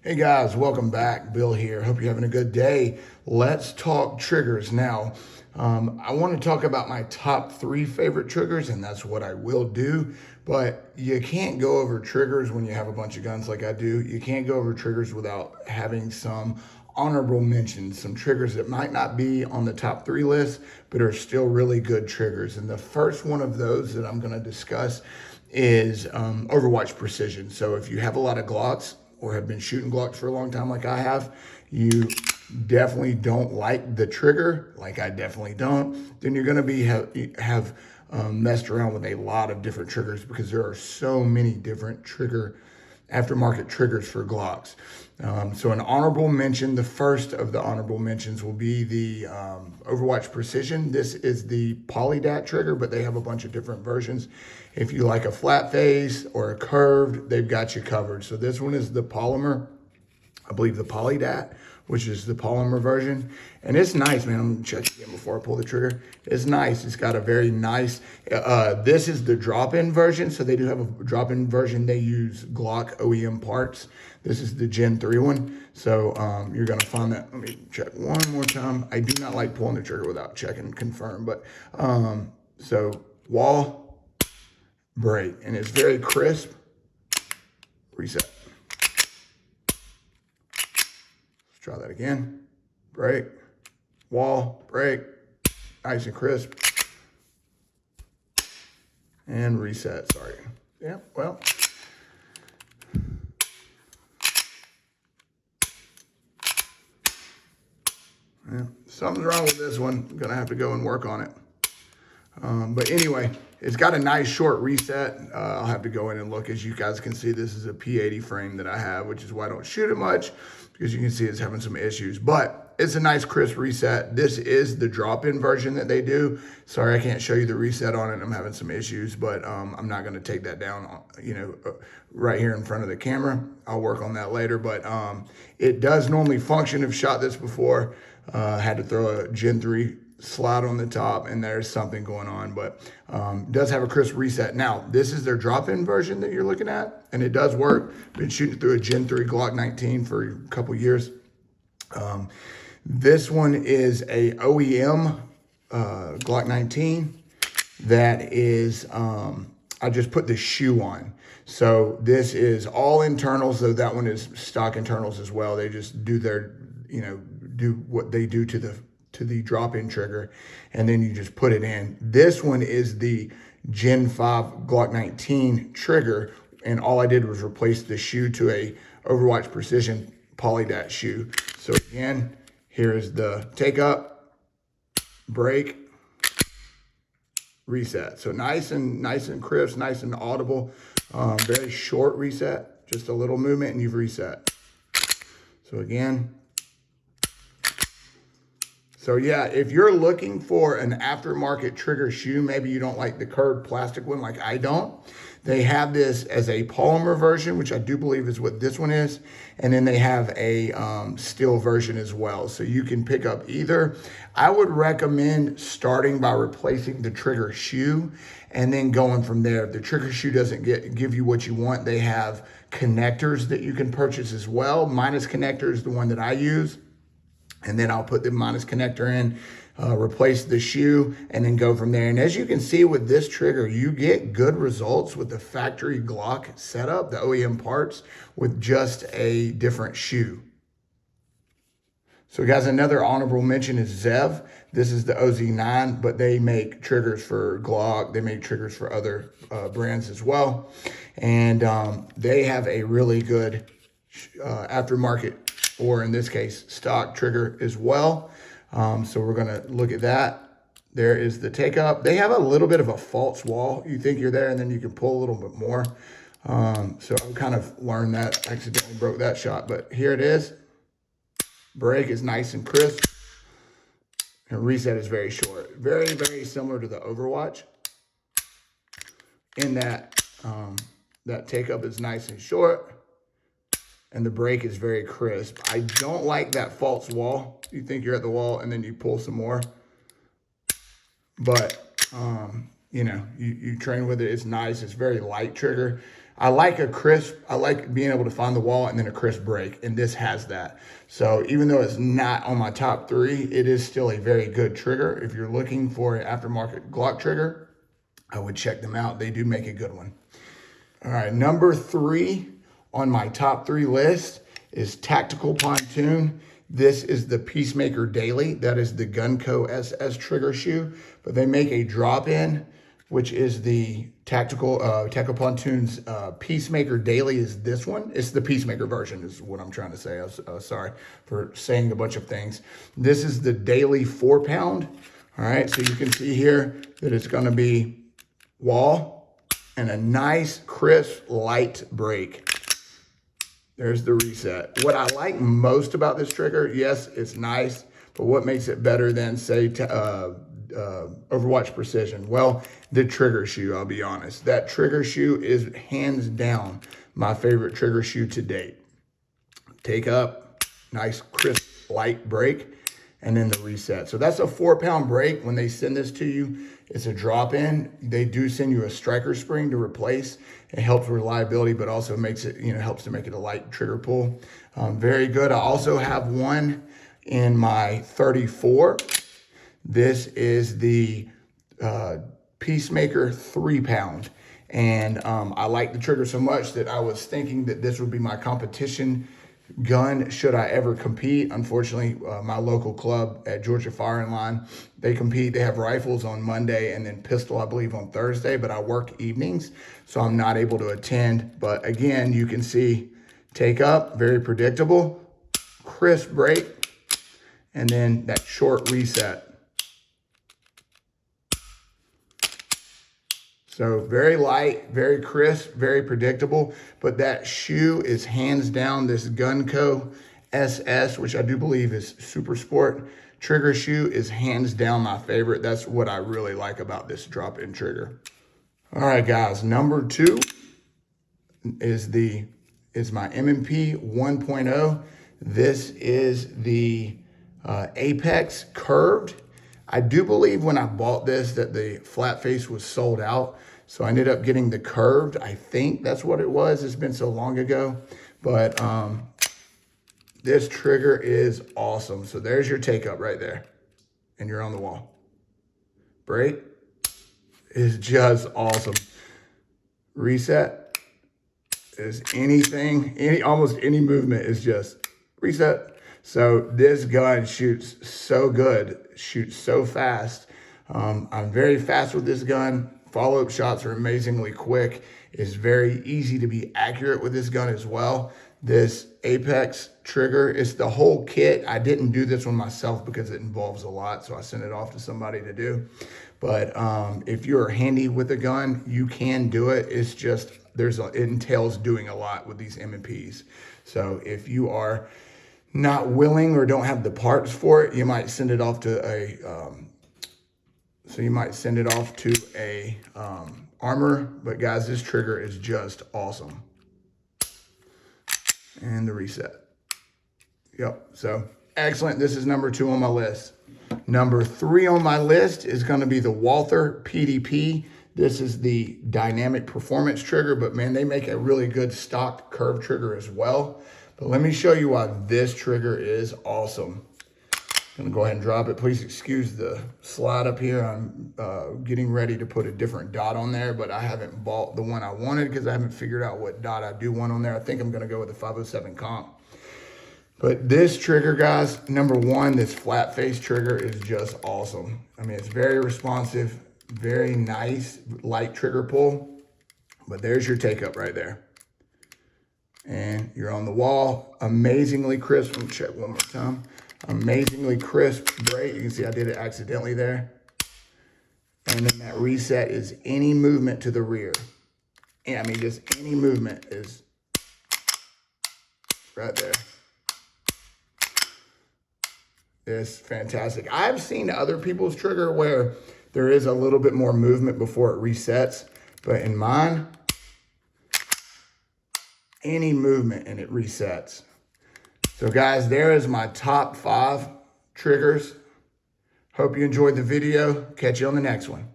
Hey guys, welcome back. Bill here. Hope you're having a good day. Let's talk triggers now. I want to talk about my top 3 favorite triggers, and that's what I will do. But you can't go over triggers when you have a bunch of guns like I do. You can't go over triggers without having some honorable mentions, some triggers that might not be on the top 3 list, but are still really good triggers. And the first one of those that I'm going to discuss is OverWatch Precision. So if you have a lot of Glocks, or have been shooting Glocks for a long time like I have, you definitely don't like the trigger, like I definitely don't, then you're gonna be have messed around with a lot of different triggers because there are so many different aftermarket triggers for Glocks. So an honorable mention, the first of the honorable mentions will be the OverWatch Precision. This is the polydat trigger, but they have a bunch of different versions. If you like a flat face or a curved, they've got you covered. So this one is the polymer, I believe the polydat, which is the polymer version. And it's nice, man. I'm gonna check again before I pull the trigger. It's nice. It's got a very nice, this is the drop-in version. So they do have a drop-in version. They use Glock OEM parts. This is the Gen 3 one. So you're gonna find that. Let me check one more time. I do not like pulling the trigger without checking and confirm, but so wall, break, and it's very crisp. Reset. Let's try that again. Break, wall, break, nice and crisp. And reset, sorry. Yeah, well. Yeah, something's wrong with this one. I'm gonna have to go and work on it. But anyway, it's got a nice short reset. I'll have to go in and look. As you guys can see, this is a P80 frame that I have, which is why I don't shoot it much, because you can see it's having some issues. But it's a nice crisp reset. This is the drop-in version that they do. Sorry, I can't show you the reset on it. I'm having some issues, but I'm not gonna take that down, right here in front of the camera. I'll work on that later, but it does normally function. I've shot this before. Had to throw a Gen 3 slot on the top, and there's something going on, but does have a crisp reset. Now, this is their drop-in version that you're looking at, and it does work. Been shooting through a Gen 3 Glock 19 for a couple years. This one is a OEM Glock 19 that is, I just put the shoe on. So this is all internals, though that one is stock internals as well. They just do their, do what they do to the drop-in trigger, and then you just put it in. This one is the Gen 5 Glock 19 trigger, and all I did was replace the shoe to a OverWatch Precision polydat shoe. So again, here is the take up, break, reset. So nice and crisp, nice and audible. Very short reset, just a little movement and you've reset. So again, so yeah, if you're looking for an aftermarket trigger shoe, maybe you don't like the curved plastic one like I don't. They have this as a polymer version, which I do believe is what this one is. And then they have a steel version as well. So you can pick up either. I would recommend starting by replacing the trigger shoe and then going from there. If the trigger shoe doesn't give you what you want, they have connectors that you can purchase as well. Minus connector is the one that I use. And then I'll put the minus connector in, replace the shoe, and then go from there. And as you can see with this trigger, you get good results with the factory Glock setup, the OEM parts, with just a different shoe. So guys, another honorable mention is Zev. This is the OZ9, but they make triggers for Glock. They make triggers for other brands as well. And they have a really good aftermarket, or in this case, stock trigger as well. So we're gonna look at that. There is the take up. They have a little bit of a false wall. You think you're there and then you can pull a little bit more. So I kind of learned that, accidentally broke that shot, but here it is. Break is nice and crisp. And reset is very short. Very, very similar to the OverWatch in that that take up is nice and short. And the break is very crisp. I don't like that false wall. You think you're at the wall and then you pull some more. But, you train with it. It's nice. It's very light trigger. I like being able to find the wall and then a crisp break, and this has that. So even though it's not on my top 3, it is still a very good trigger. If you're looking for an aftermarket Glock trigger, I would check them out. They do make a good one. All right, number 3 on my top 3 list is Tactical Pontoon. This is the Peacemaker Daily. That is the Gunco SS trigger shoe, but they make a drop-in, which is the Tactical Pontoon's Peacemaker Daily is this one. It's the Peacemaker version is what I'm trying to say. Sorry for saying a bunch of things. This is the Daily 4-pound. All right, so you can see here that it's gonna be wall and a nice, crisp, light break. There's the reset. What I like most about this trigger, yes, it's nice, but what makes it better than, say, OverWatch Precision? Well, the trigger shoe, I'll be honest. That trigger shoe is hands down my favorite trigger shoe to date. Take up, nice, crisp, light break, and then the reset. So that's a 4-pound break. When they send this to you, it's a drop-in. They do send you a striker spring to replace. It helps with reliability, but also makes it, helps to make it a light trigger pull. Very good. I also have one in my 34. This is the Peacemaker 3-pound. And I like the trigger so much that I was thinking that this would be my competition gun should I ever compete. Unfortunately, my local club at Georgia Firing Line, they compete. They have rifles on Monday and then pistol, I believe, on Thursday, but I work evenings, so I'm not able to attend. But again, you can see take up, very predictable, crisp break, and then that short reset. So very light, very crisp, very predictable, but that shoe is hands down this Gunco SS, which I do believe is Super Sport trigger shoe, is hands down my favorite. That's what I really like about this drop-in trigger. All right, guys, number 2 is my M&P 1.0. This is the Apex Curved. I do believe when I bought this that the flat face was sold out. So I ended up getting the curved. I think that's what it was. It's been so long ago. But this trigger is awesome. So there's your take up right there. And you're on the wall. Break is just awesome. Reset is almost any movement is just reset. So this gun shoots so good, shoots so fast. I'm very fast with this gun. Follow-up shots are amazingly quick. It's very easy to be accurate with this gun as well. This Apex trigger, it's the whole kit. I didn't do this one myself because it involves a lot, so I sent it off to somebody to do. But if you're handy with a gun, you can do it. It's just, it entails doing a lot with these M&Ps. So if you are not willing or don't have the parts for it, you might send it off to a armor. But guys, this trigger is just awesome. And the reset. Yep, so excellent. This is number 2 on my list. Number 3 on my list is going to be the Walther PDP. This is the dynamic performance trigger, but man, they make a really good stock curved trigger as well. But let me show you why this trigger is awesome. I'm gonna go ahead and drop it. Please excuse the slide up here. I'm getting ready to put a different dot on there, but I haven't bought the one I wanted because I haven't figured out what dot I do want on there. I think I'm gonna go with the 507 comp. But this trigger, guys, number 1, this flat face trigger is just awesome. I mean, it's very responsive, very nice, light trigger pull. But there's your take up right there. And you're on the wall, amazingly crisp. Let me check one more time. Amazingly crisp break. You can see I did it accidentally there. And then that reset is any movement to the rear. And I mean, just any movement is right there. It's fantastic. I've seen other people's trigger where there is a little bit more movement before it resets, but in mine, any movement and it resets. So guys, there is my top 5 triggers. Hope you enjoyed the video. Catch you on the next one.